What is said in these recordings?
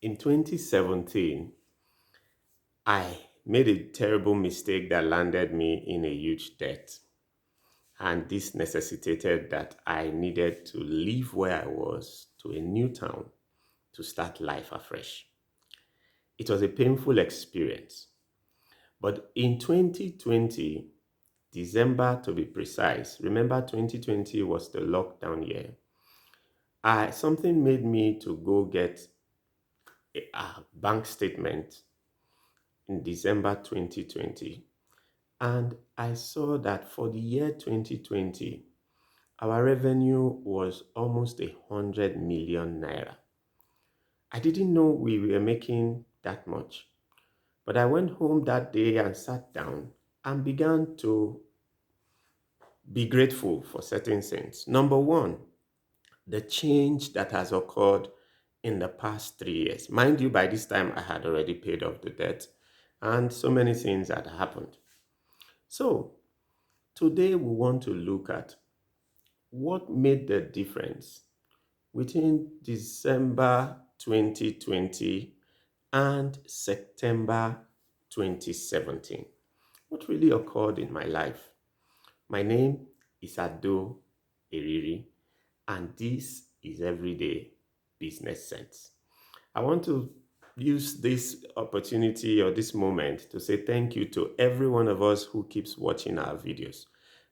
In 2017, I made a terrible mistake that landed me in a huge debt. And this necessitated that I needed to leave where I was to a new town to start life afresh. It was a painful experience. But in 2020, December to be precise, remember 2020 was the lockdown year. Something made me to go get a bank statement in December 2020. And I saw that for the year 2020, our revenue was almost 100 million naira. I didn't know we were making that much, but I went home that day and sat down and began to be grateful for certain things. Number one, the change that has occurred in the past 3 years. Mind you, by this time I had already paid off the debt and so many things had happened. So today we want to look at what made the difference between December 2020 and September 2017. What really occurred in my life? My name is Ado Eriri, and this is Everyday Business Sense. I want to use this opportunity or this moment to say thank you to every one of us who keeps watching our videos.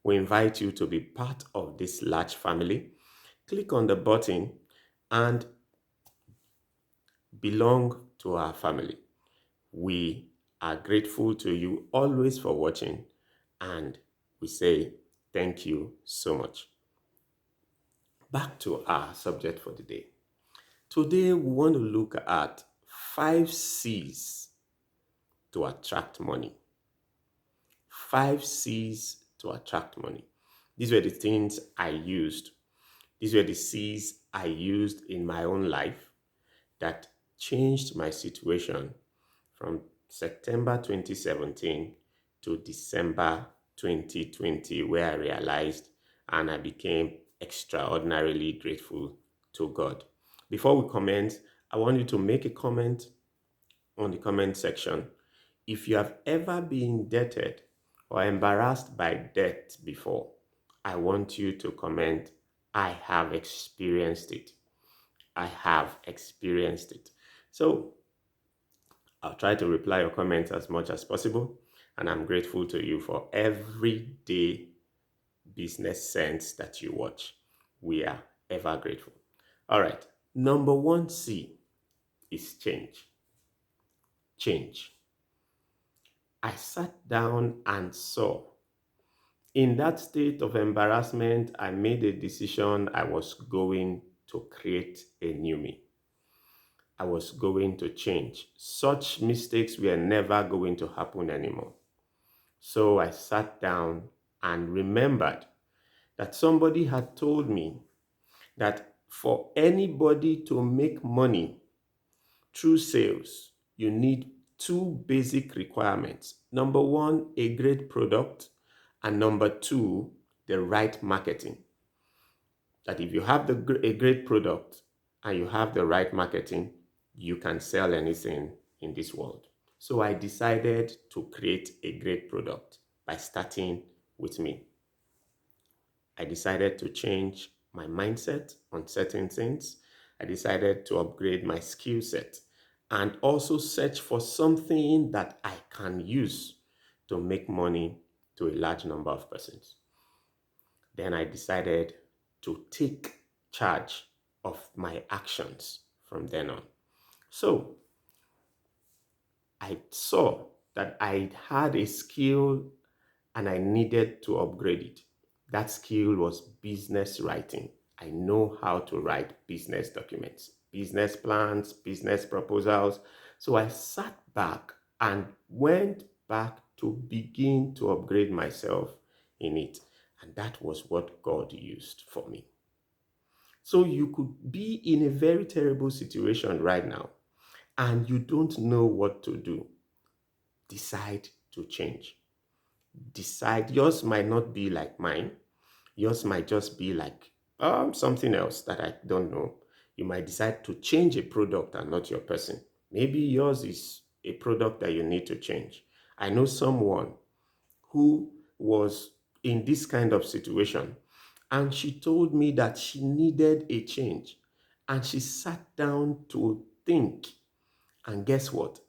We invite you to be part of this large family. Click on the button and belong to our family. We are grateful to you always for watching, and we say thank you so much. Back to our subject for the day. Today, we want to look at 5 C's to attract money. 5 C's to attract money. These were the things I used. These were the C's I used in my own life that changed my situation from September 2017 to December 2020, where I realized and I became extraordinarily grateful to God. Before we comment, I want you to make a comment on the comment section. If you have ever been indebted or embarrassed by debt before, I want you to comment, I have experienced it. I have experienced it. So I'll try to reply your comments as much as possible. And I'm grateful to you for everyday business sense that you watch. We are ever grateful. All right. Number 1 C is change. Change. I sat down and saw. In that state of embarrassment, I made a decision I was going to create a new me. I was going to change. Such mistakes were never going to happen anymore. So I sat down and remembered that somebody had told me that for anybody to make money through sales, you need two basic requirements. Number one, a great product, and number two, the right marketing. That if you have a great product and you have the right marketing, you can sell anything in this world. So I decided to create a great product by starting with me. I decided to change my mindset on certain things. I decided to upgrade my skill set and also search for something that I can use to make money to a large number of persons. Then I decided to take charge of my actions from then on. So I saw that I had a skill and I needed to upgrade it. That skill was business writing. I know how to write business documents, business plans, business proposals. So I sat back and went back to begin to upgrade myself in it. And that was what God used for me. So you could be in a very terrible situation right now and you don't know what to do. Decide to change. Decide. Yours might not be like mine. Yours might just be like something else that I don't know. You might decide to change a product and not your person. Maybe yours is a product that you need to change. I know someone who was in this kind of situation, and she told me that she needed a change. And she sat down to think. And guess what?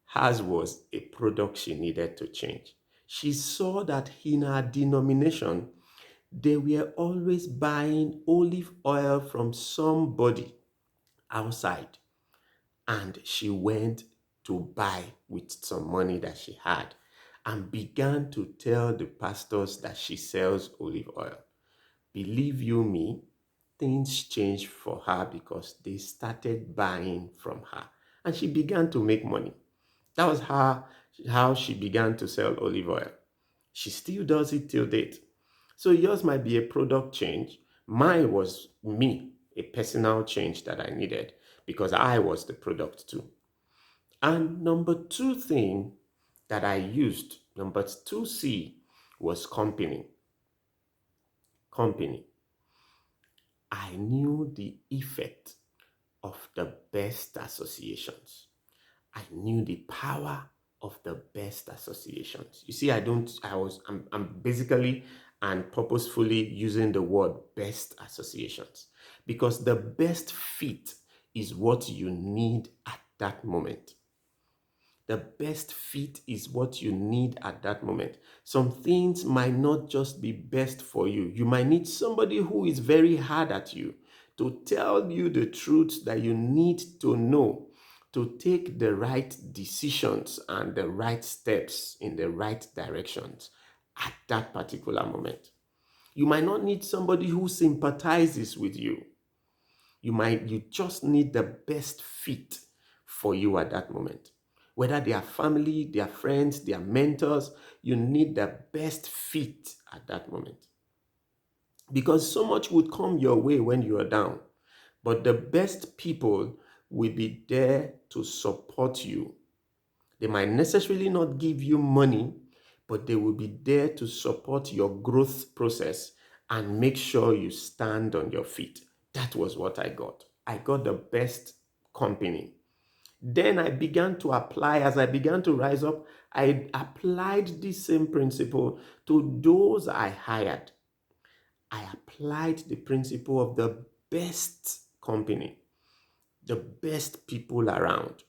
Hers was a product she needed to change. She saw that in her denomination, they were always buying olive oil from somebody outside. And she went to buy with some money that she had and began to tell the pastors that she sells olive oil. Believe you me, things changed for her because they started buying from her and she began to make money. That was how she began to sell olive oil. She still does it till date. So yours might be a product change. Mine was me, a personal change that I needed because I was the product too. And number two thing that I used, number 2C, was company. Company. I knew the effect of the best associations. I knew the power of the best associations. You see, I'm basically and purposefully using the word best associations because the best fit is what you need at that moment. The best fit is what you need at that moment. Some things might not just be best for you. You might need somebody who is very hard at you to tell you the truth that you need to know to take the right decisions and the right steps in the right directions at that particular moment. You might not need somebody who sympathizes with you. You just need the best fit for you at that moment. Whether they are family, their friends, their mentors, you need the best fit at that moment. Because so much would come your way when you are down, but the best people will be there to support you. They might necessarily not give you money, but they will be there to support your growth process and make sure you stand on your feet. That was what I got. I got the best company. Then I began to apply, as I began to rise up, I applied this same principle to those I hired. I applied the principle of the best company, the best people around.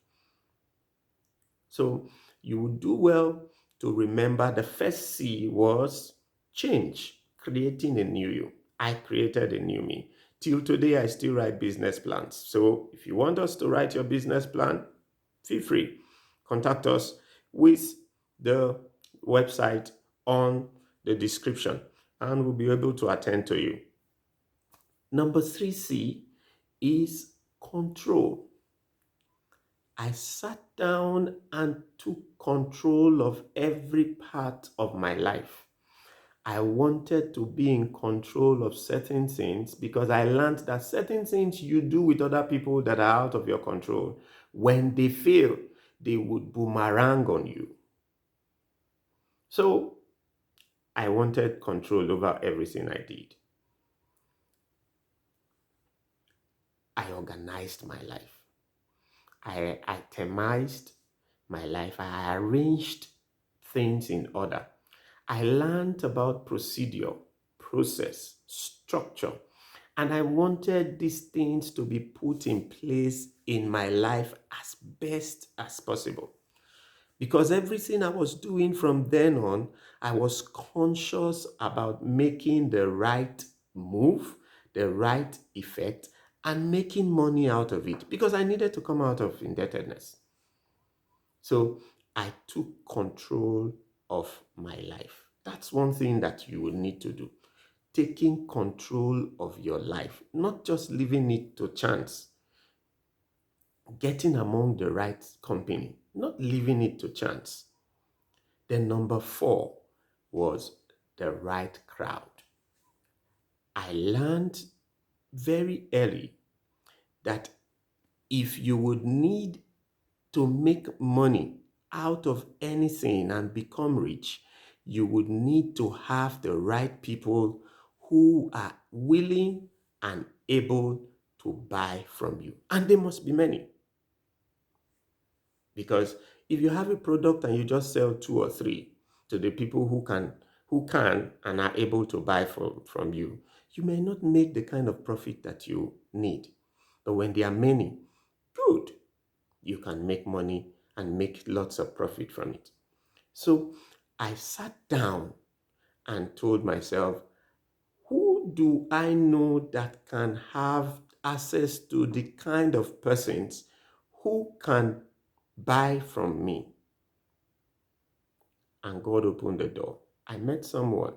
So you would do well to remember the first C was change, creating a new you. I created a new me. Till today, I still write business plans. So if you want us to write your business plan, feel free. Contact us with the website on the description and we'll be able to attend to you. Number 3C is control. I sat down and took control of every part of my life. I wanted to be in control of certain things because I learned that certain things you do with other people that are out of your control, when they fail, they would boomerang on you. So I wanted control over everything I did. I organized my life. I itemized my life. I arranged things in order. I learned about procedure, process, structure, and I wanted these things to be put in place in my life as best as possible. Because everything I was doing from then on, I was conscious about making the right move, the right effect, and making money out of it because I needed to come out of indebtedness. So I took control of my life. That's one thing that you will need to do. Taking control of your life, not just leaving it to chance. Getting among the right company, not leaving it to chance. Then number 4 was the right crowd. I learned very early that if you would need to make money out of anything and become rich, you would need to have the right people who are willing and able to buy from you. And there must be many. Because if you have a product and you just sell 2 or 3 to the people who can and are able to buy from you, you may not make the kind of profit that you need. But when there are many, good, you can make money and make lots of profit from it. So I sat down and told myself, who do I know that can have access to the kind of persons who can buy from me? And God opened the door. I met someone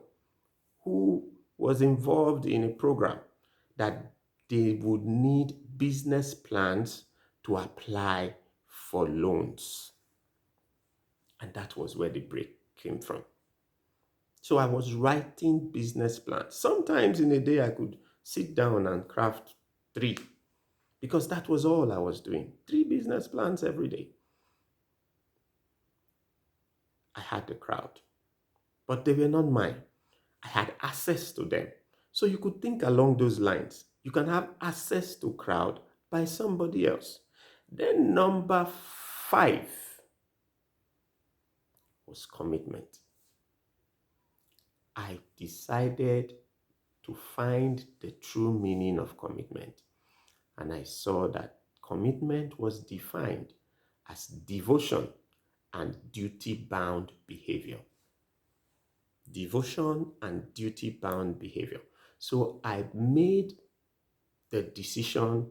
who was involved in a program that they would need business plans to apply for loans. And that was where the break came from. So I was writing business plans. Sometimes in a day, I could sit down and craft 3, because that was all I was doing. 3 business plans every day. I had the crowd, but they were not mine. I had access to them. So you could think along those lines. You can have access to crowd by somebody else. Then number 5 was commitment. I decided to find the true meaning of commitment. And I saw that commitment was defined as devotion and duty-bound behavior. Devotion and duty-bound behavior. So I made the decision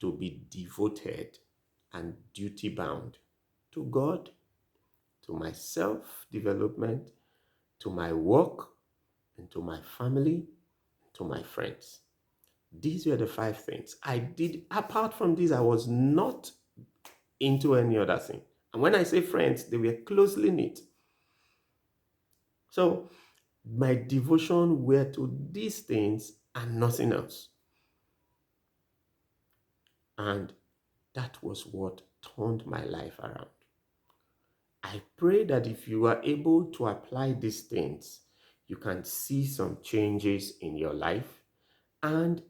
to be devoted and duty-bound to God, to my self-development, to my work, and to my family, to my friends. These were the 5 things I did. Apart from this, I was not into any other thing. And when I say friends, they were closely knit. So my devotion were to these things and nothing else. And that was what turned my life around. I pray that if you are able to apply these things, you can see some changes in your life, and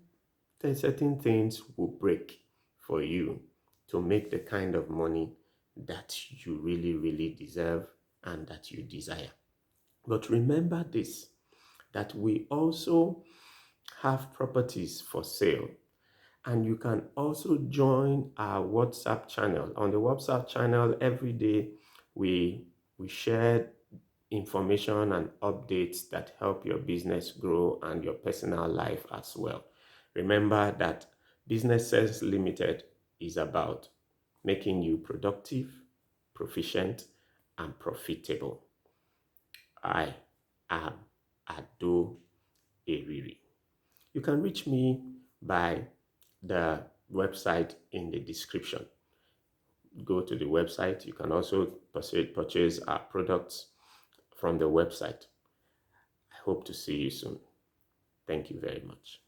then certain things will break for you to make the kind of money that you really, really deserve and that you desire. But remember this, that we also have properties for sale. And you can also join our WhatsApp channel. On the WhatsApp channel, every day we share information and updates that help your business grow and your personal life as well. Remember that Business Sense Limited is about making you productive, proficient, and profitable. I am Ado Eriri. You can reach me by the website in the description. Go to the website. You can also purchase our products from the website. I hope to see you soon. Thank you very much.